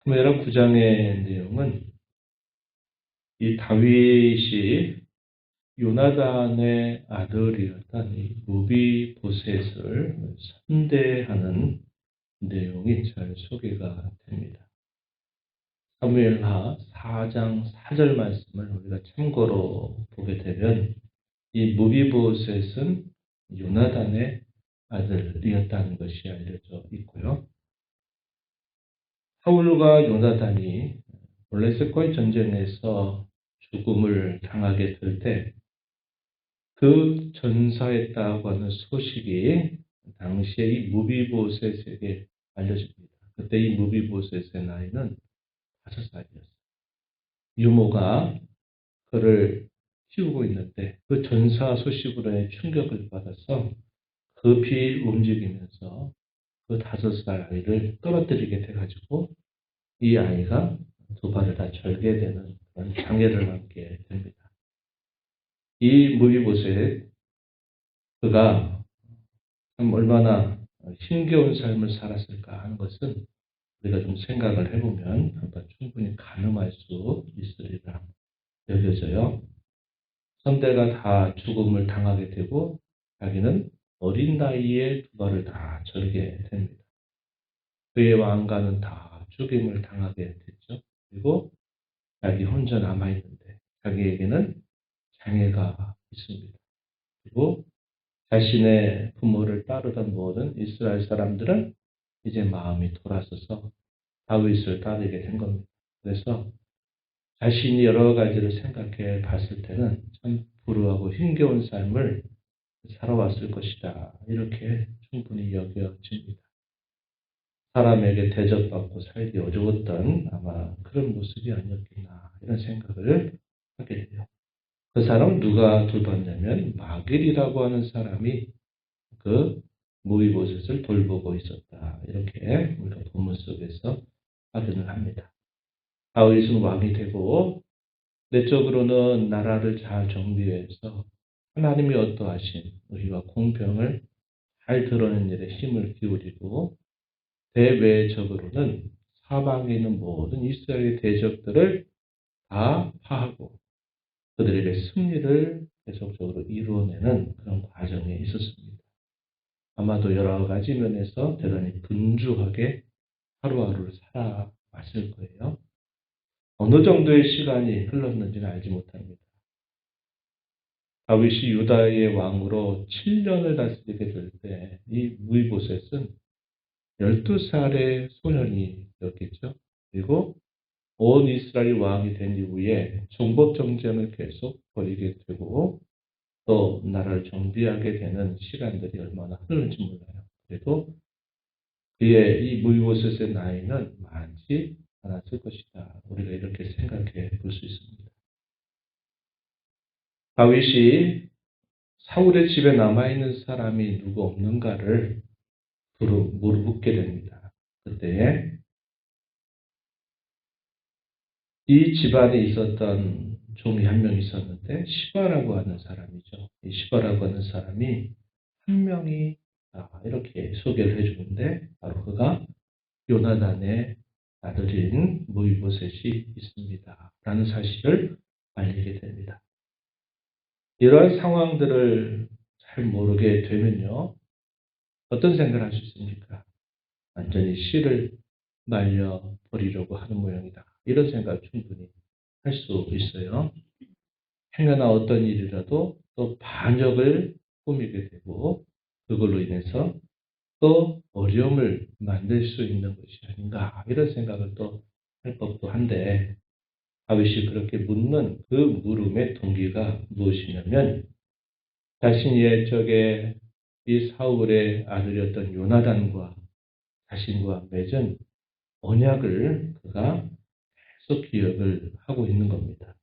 사무엘하 9장의 내용은 이 다윗이 요나단의 아들이었던 이 무비보셋을 선대하는 내용이 잘 소개가 됩니다. 사무엘하 4장 4절 말씀을 우리가 참고로 보게 되면 이 무비보셋은 요나단의 아들이었다는 것이 알려져 있고요. 사울과 요나단이 블레셋과의 전쟁에서 죽음을 당하게 될 때 그 전사했다고 하는 소식이 당시에 이 무비보셋에게 알려집니다. 그때 이 무비보셋의 나이는 5살이었어요. 유모가 그를 키우고 있는데 그 전사 소식으로의 충격을 받아서 급히 움직이면서 그 5살 아이를 떨어뜨리게 돼가지고 이 아이가 두 발을 다 절게 되는 그런 장애를 받게 됩니다. 이 무비보셋 그가 참 얼마나 힘겨운 삶을 살았을까 하는 것은 우리가 좀 생각을 해보면 한번 충분히 가늠할 수 있으리라 여겨져요. 선대가 다 죽음을 당하게 되고 자기는 어린 나이에 두 발을 다 절게 됩니다. 그의 왕가는 다 죽임을 당하게 됐죠. 그리고 자기 혼자 남아있는데 자기에게는 장애가 있습니다. 그리고 자신의 부모를 따르던 모든 이스라엘 사람들은 이제 마음이 돌아서서 다윗을 따르게 된 겁니다. 그래서 자신이 여러 가지를 생각해 봤을 때는 참 불우하고 힘겨운 삶을 살아왔을 것이다. 이렇게 충분히 여겨집니다. 사람에게 대접받고 살기 어려웠던 아마 그런 모습이 아니었겠나 이런 생각을 하게 돼요. 그 사람은 누가 돌봤냐면 마길이라고 하는 사람이 그 무비보셋을 돌보고 있었다. 이렇게 우리가 본문 속에서 확인을 합니다. 다윗은 왕이 되고 내적으로는 나라를 잘 정비해서 하나님이 어떠하신 의와 공평을 잘 드러낸 일에 힘을 기울이고 대외적으로는 사방에 있는 모든 이스라엘의 대적들을 다 파하고 그들에게 승리를 계속적으로 이루어내는 그런 과정에 있었습니다. 아마도 여러 가지 면에서 대단히 분주하게 하루하루를 살아왔을 거예요. 어느 정도의 시간이 흘렀는지는 알지 못합니다. 다윗이 유다의 왕으로 7년을 다스리게 될 때 이 무이보셋은 12살의 소년이었겠죠. 그리고 온 이스라엘 왕이 된 이후에 정복 정쟁을 계속 벌이게 되고 또 나라를 정비하게 되는 시간들이 얼마나 흐르는지 몰라요. 그래도 그의 이 무이보셋의 나이는 많지 않았을 것이다. 우리가 이렇게 생각해 볼 수 있습니다. 다윗이 사울의 집에 남아있는 사람이 누구 없는가를 물어묻게 됩니다. 그때 이 집안에 있었던 종이 한 명 있었는데 시바라고 하는 사람이죠. 이 시바라고 하는 사람이 한 명이 이렇게 소개를 해주는데 바로 그가 요나단의 아들인 무이보셋이 있습니다. 라는 사실을 알리게 됩니다. 이러한 상황들을 잘 모르게 되면요. 어떤 생각을 할 수 있습니까? 완전히 씨를 말려버리려고 하는 모양이다. 이런 생각을 충분히 할 수 있어요. 행여나 어떤 일이라도 또 반역을 꾸미게 되고 그걸로 인해서 또 어려움을 만들 수 있는 것이 아닌가 이런 생각을 또 할 법도 한데 다윗이 그렇게 묻는 그 물음의 동기가 무엇이냐면 자신이 옛적에 이 사울의 아들이었던 요나단과 자신과 맺은 언약을 그가 계속 기억을 하고 있는 겁니다.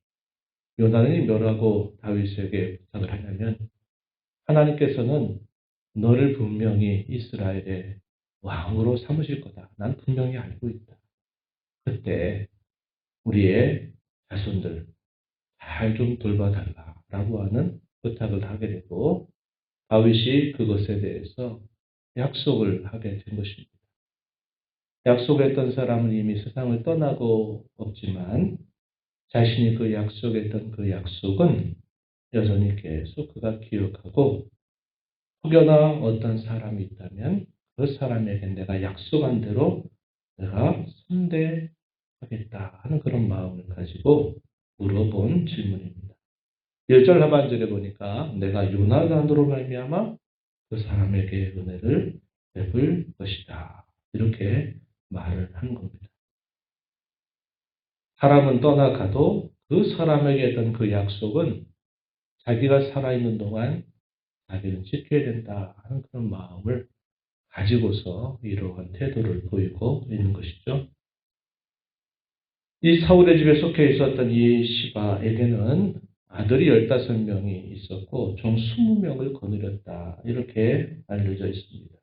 요나단이 뭐라고 다윗에게 부탁을 하냐면 하나님께서는 너를 분명히 이스라엘의 왕으로 삼으실 거다. 난 분명히 알고 있다. 그때 우리의 자손들 잘 좀 돌봐달라라고 하는 부탁을 하게 되고 다윗이 그것에 대해서 약속을 하게 된 것입니다. 약속했던 사람은 이미 세상을 떠나고 없지만 자신이 그 약속했던 그 약속은 여전히 계속 그가 기억하고 혹여나 어떤 사람이 있다면 그 사람에게 내가 약속한 대로 내가 선대하겠다 하는 그런 마음을 가지고 물어본 질문입니다. 1절 하반절에 보니까 내가 요나단으로 말미암아 그 사람에게 은혜를 베풀 것이다. 이렇게 말을 한 겁니다. 사람은 떠나가도 그 사람에게 했던 그 약속은 자기가 살아있는 동안 자기는 지켜야 된다 하는 그런 마음을 가지고서 이러한 태도를 보이고 있는 것이죠. 이 사울의 집에 속해 있었던 이 시바에게는 아들이 15명이 있었고 총 20명을 거느렸다. 이렇게 알려져 있습니다.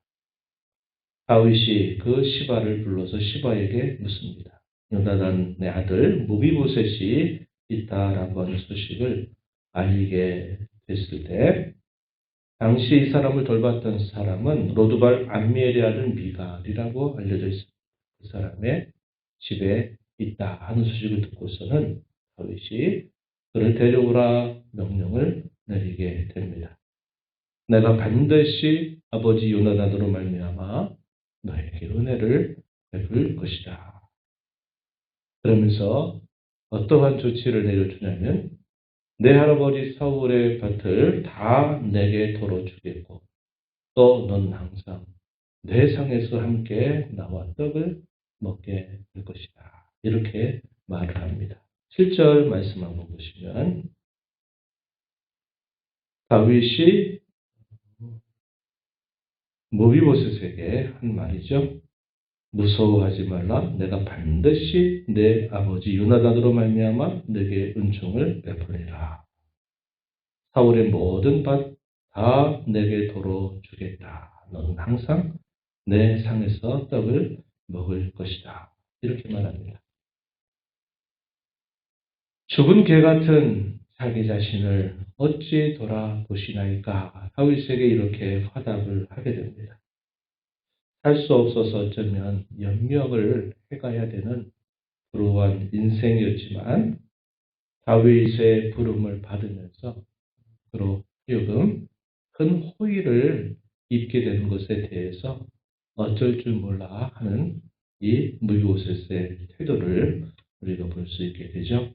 다윗이 그 시바를 불러서 시바에게 묻습니다. 요나단의 아들 무비보셋이 있다라고 하는 소식을 알리게 됐을 때 당시 이 사람을 돌봤던 사람은 로드발 암미엘의 아들 미갈이라고 알려져 있습니다. 그 사람의 집에 있다 하는 소식을 듣고서는 다윗이 그를 데려오라 명령을 내리게 됩니다. 내가 반드시 아버지 요나단으로 말미암아 너에게 은혜를 베풀 것이다. 그러면서 어떠한 조치를 내려주냐면 내 할아버지 사울의 밭을 다 내게 도로 주겠고 또 넌 항상 내 상에서 함께 나와 떡을 먹게 될 것이다. 이렇게 말을 합니다. 7절 말씀 한번 보시면 다윗이 무비보셋에게 한 말이죠. 무서워하지 말라. 내가 반드시 내 아버지 요나단으로 말미암아 내게 은총을 베푸리라. 사울의 모든 밭 다 내게 도로 주겠다. 너는 항상 내 상에서 떡을 먹을 것이다. 이렇게 말합니다. 죽은 개 같은 자기 자신을 어찌 돌아보시나이까? 다윗에게 이렇게 화답을 하게 됩니다. 할 수 없어서 어쩌면 연명을 해가야 되는 그러한 인생이었지만 다윗의 부름을 받으면서 그로 하여금 큰 호의를 입게 되는 것에 대해서 어쩔 줄 몰라 하는 이 무비보셋의 태도를 우리가 볼 수 있게 되죠.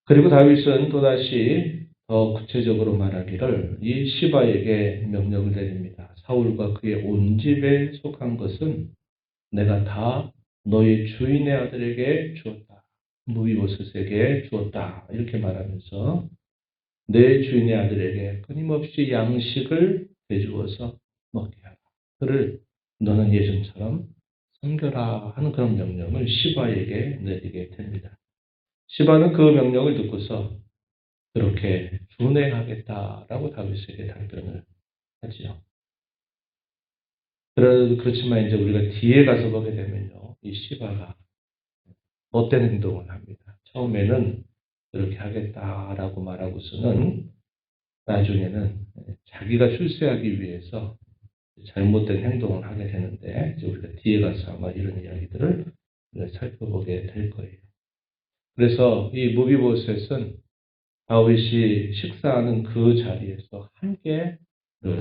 그리고 다윗은 또다시 더 구체적으로 말하기를 이 시바에게 명령을 내립니다. 사울과 그의 온 집에 속한 것은 내가 다 너의 주인의 아들에게 주었다. 무비보셋에게 주었다. 이렇게 말하면서 내 주인의 아들에게 끊임없이 양식을 내주어서 먹게 하라. 그를 너는 예전처럼 섬겨라 하는 그런 명령을 시바에게 내리게 됩니다. 시바는 그 명령을 듣고서 그렇게 준행하겠다라고 다윗에게 답변을 하지요. 그렇지만 이제 우리가 뒤에 가서 보게 되면요. 이 시바가 못된 행동을 합니다. 처음에는 그렇게 하겠다라고 말하고서는 나중에는 자기가 출세하기 위해서 잘못된 행동을 하게 되는데 이제 우리가 뒤에 가서 아마 이런 이야기들을 살펴보게 될 거예요. 그래서 이 무비보셋은 다윗이 식사하는 그 자리에서 함께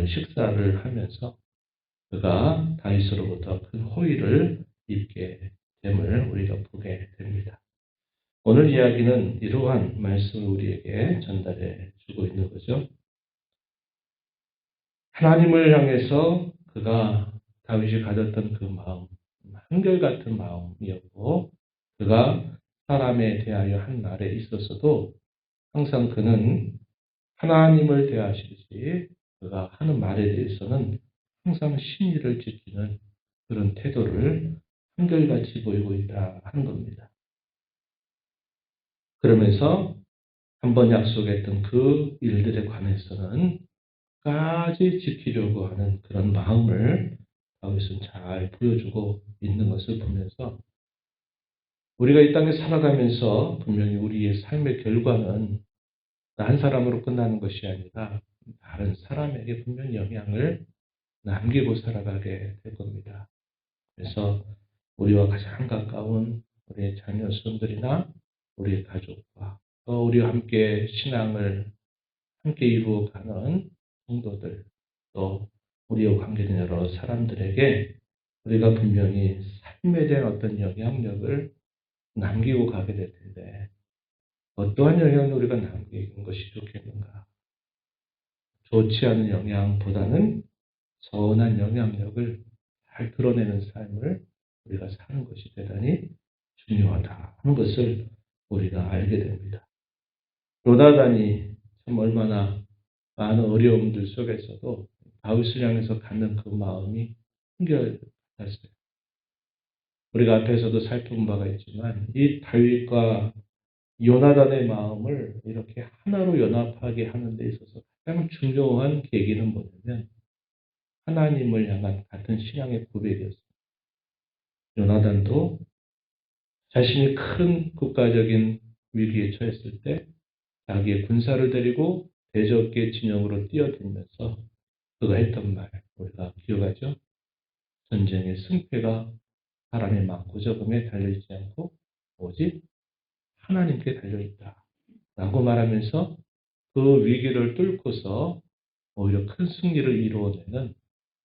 식사를 하면서 그가 다윗으로부터 큰 호의를 입게 됨을 우리가 보게 됩니다. 오늘 이야기는 이러한 말씀을 우리에게 전달해 주고 있는 거죠. 하나님을 향해서 그가 다윗이 가졌던 그 마음, 한결같은 마음이었고 그가 사람에 대하여 한 말에 있어서도 항상 그는 하나님을 대하시듯이 그가 하는 말에 대해서는 항상 신의를 지키는 그런 태도를 한결같이 보이고 있다 하는 겁니다. 그러면서 한번 약속했던 그 일들에 관해서는 끝까지 지키려고 하는 그런 마음을 다윗은 잘 보여주고 있는 것을 보면서 우리가 이 땅에 살아가면서 분명히 우리의 삶의 결과는 한 사람으로 끝나는 것이 아니라 다른 사람에게 분명히 영향을 남기고 살아가게 될 겁니다. 그래서 우리와 가장 가까운 우리의 자녀, 손들이나 우리의 가족과 또 우리와 함께 신앙을 함께 이루어가는 성도들, 또 우리와 관계된 여러 사람들에게 우리가 분명히 삶에 대한 어떤 영향력을 남기고 가게 될 텐데 어떠한 영향을 우리가 남기는 것이 좋겠는가? 좋지 않은 영향보다는 선한 영향력을 잘 드러내는 삶을 우리가 사는 것이 대단히 중요하다 하는 것을 우리가 알게 됩니다. 요나단이 참 얼마나 많은 어려움들 속에서도 다윗을 향해서 갖는 그 마음이 한결같았어요. 우리가 앞에서도 살펴본 바가 있지만 이 다윗과 요나단의 마음을 이렇게 하나로 연합하게 하는 데 있어서 가장 중요한 계기는 뭐냐면 하나님을 향한 같은 신앙의 고백이었습니다. 요나단도 자신이 큰 국가적인 위기에 처했을 때 자기의 군사를 데리고 대적의 진영으로 뛰어들면서 그가 했던 말 우리가 기억하죠? 전쟁의 승패가 사람의 많고 적음에 달려있지 않고 오직 하나님께 달려있다 라고 말하면서 그 위기를 뚫고서 오히려 큰 승리를 이루어내는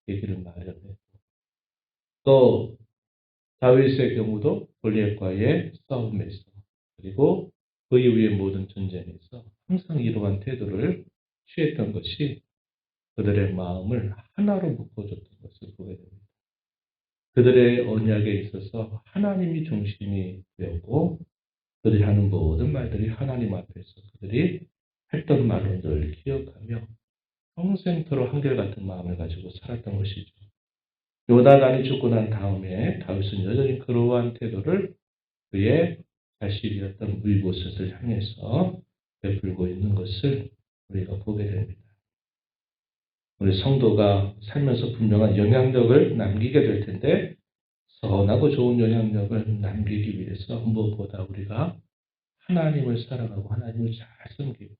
계기를 마련했고 또 다윗의 경우도 골리앗과의 싸움에서 그리고 그 이후의 모든 전쟁에서 항상 이러한 태도를 취했던 것이 그들의 마음을 하나로 묶어줬던 것을 보게 됩니다. 그들의 언약에 있어서 하나님이 중심이 되었고 그들이 하는 모든 말들이 하나님 앞에서 그들이 했던 말을 늘 기억하며 평생토록 한결같은 마음을 가지고 살았던 것이죠. 요나단이 죽고 난 다음에 다윗은 여전히 그러한 태도를 그의 자식이었던 무이보셋을 향해서 베풀고 있는 것을 우리가 보게 됩니다. 우리 성도가 살면서 분명한 영향력을 남기게 될 텐데 선하고 좋은 영향력을 남기기 위해서 무엇보다 우리가 하나님을 사랑하고 하나님을 잘 섬기고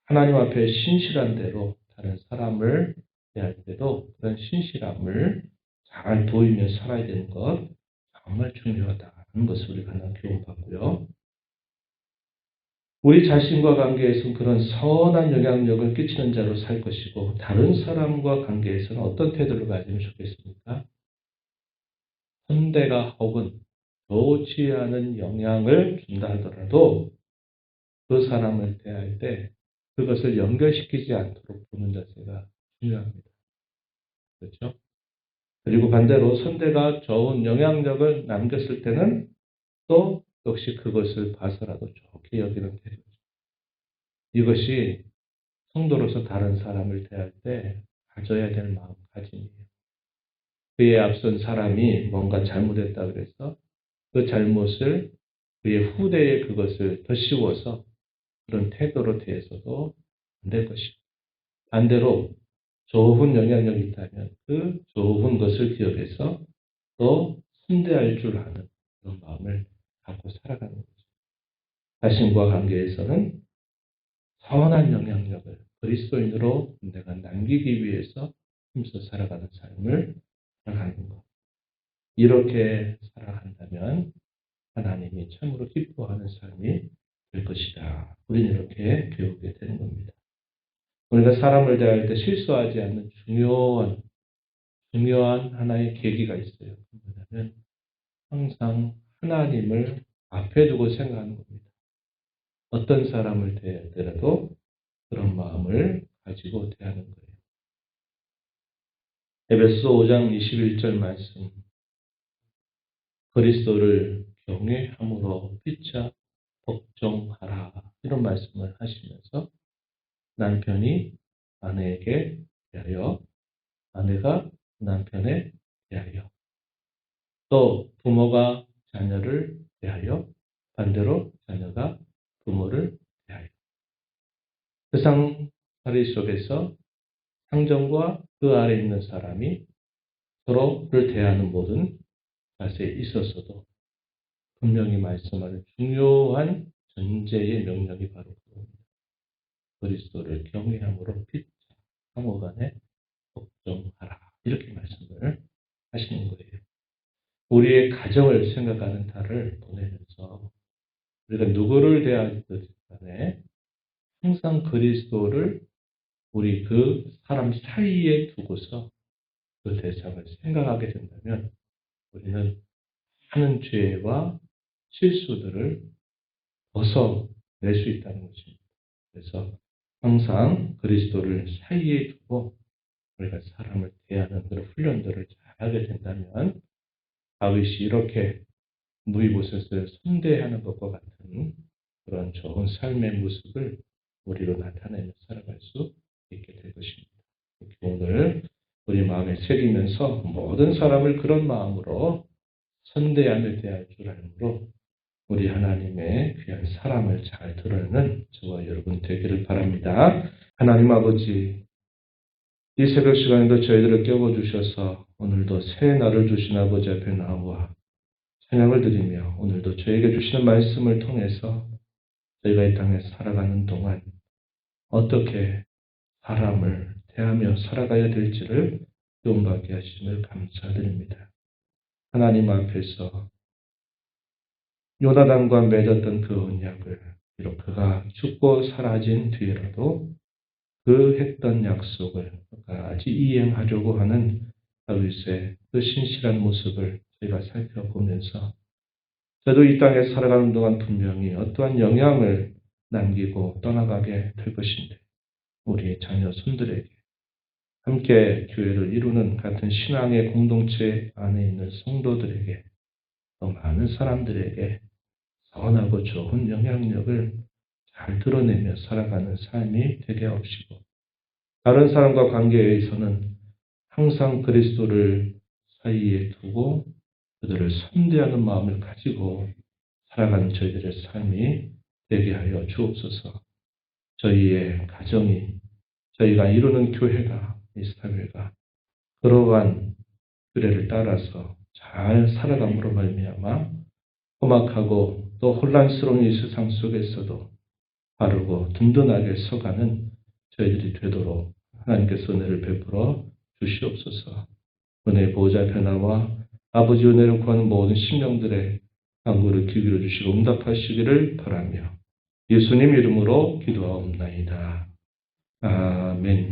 하나님 앞에 신실한 대로 다른 사람을 대할 때도 그런 신실함을 잘 보이며 살아야 되는 것 정말 중요하다는 것을 우리가 하나 교훈받고요. 우리 자신과 관계에서는 그런 선한 영향력을 끼치는 자로 살 것이고 다른 사람과 관계에서는 어떤 태도를 가지면 좋겠습니까? 선대가 혹은 좋지 않은 영향을 준다 하더라도 그 사람을 대할 때 그것을 연결시키지 않도록 보는 자세가 중요합니다. 그렇죠? 그리고 반대로 선대가 좋은 영향력을 남겼을 때는 또 역시 그것을 봐서라도 좋게 여기는 태도죠. 이것이 성도로서 다른 사람을 대할 때 가져야 될 마음가짐이에요. 그에 앞선 사람이 뭔가 잘못했다 그래서 그 잘못을 그의 후대에 그것을 더 씌워서 그런 태도로 대해서도 안 될 것이고 반대로 좋은 영향력이 있다면 그 좋은 것을 기억해서 또 선대할 줄 아는 그런 마음을 갖고 살아가는 거죠. 자신과 관계에서는 선한 영향력을 그리스도인으로 내가 남기기 위해서 힘써 살아가는 삶을 살아가는 것. 이렇게 살아간다면 하나님이 참으로 기뻐하는 삶이 될 것이다. 우리는 이렇게 배우게 되는 겁니다. 우리가 사람을 대할 때 실수하지 않는 중요한 하나의 계기가 있어요. 뭐냐면 항상 하나님을 앞에 두고 생각하는 겁니다. 어떤 사람을 대할 때라도 그런 마음을 가지고 대하는 거예요. 에베소 5장 21절 말씀 그리스도를 경외함으로 피차 복종하라 이런 말씀을 하시면서 남편이 아내에게 대하여 아내가 남편에 대하여 또 부모가 자녀를 대하여 반대로 자녀가 부모를 대하여 세상살이 속에서 상정과 그 아래에 있는 사람이 서로를 대하는 모든 자세에 있어서도 분명히 말씀하는 중요한 전제의 명령이 바로 그겁니다. 그리스도를 경외함으로 피차 상호간에 복종하라 이렇게 말씀을 하시는 거예요. 우리의 가정을 생각하는 달을 보내면서 우리가 누구를 대하든 간에 항상 그리스도를 우리 그 사람 사이에 두고서 그 대상을 생각하게 된다면 우리는 하는 죄와 실수들을 벗어낼 수 있다는 것입니다. 그래서 항상 그리스도를 사이에 두고 우리가 사람을 대하는 그런 훈련들을 잘 하게 된다면 다윗이 이렇게 무이보셋을 선대하는 것과 같은 그런 좋은 삶의 모습을 우리로 나타내며 살아갈 수 있게 될 것입니다. 오늘 우리 마음에 새기면서 모든 사람을 그런 마음으로 선대하며 대할 줄 알므로 우리 하나님의 귀한 사랑을 잘 드러내는 저와 여러분 되기를 바랍니다. 하나님 아버지, 이 새벽 시간에도 저희들을 깨워주셔서 오늘도 새 날을 주신 아버지 앞에 나와 찬양을 드리며 오늘도 저에게 주시는 말씀을 통해서 저희가 이 땅에 살아가는 동안 어떻게 사람을 대하며 살아가야 될지를 도움받게 하심을 감사드립니다. 하나님 앞에서 요나단과 맺었던 그 언약을 비록 그가 죽고 사라진 뒤에라도 그 했던 약속을 끝까지 이행하려고 하는 다윗의 그 신실한 모습을 저희가 살펴보면서 저도 이 땅에 살아가는 동안 분명히 어떠한 영향을 남기고 떠나가게 될 것인데 우리 자녀 손들에게 함께 교회를 이루는 같은 신앙의 공동체 안에 있는 성도들에게 더 많은 사람들에게 선하고 좋은 영향력을 잘 드러내며 살아가는 삶이 되게 하옵시고 다른 사람과 관계에서는 항상 그리스도를 사이에 두고 그들을 선대하는 마음을 가지고 살아가는 저희들의 삶이 되게 하여 주옵소서. 저희의 가정이 저희가 이루는 교회가 이 사회가 그러한 규례를 따라서 잘 살아감으로 말미암아 험악하고 또 혼란스러운 이 세상 속에서도 바르고 든든하게 서가는 저희들이 되도록 하나님께서 은혜를 베풀어 주시옵소서. 은혜의 보호자 변화와 아버지 은혜를 구하는 모든 심령들의 간구를 기울여 주시고 응답하시기를 바라며 예수님 이름으로 기도하옵나이다. 아멘.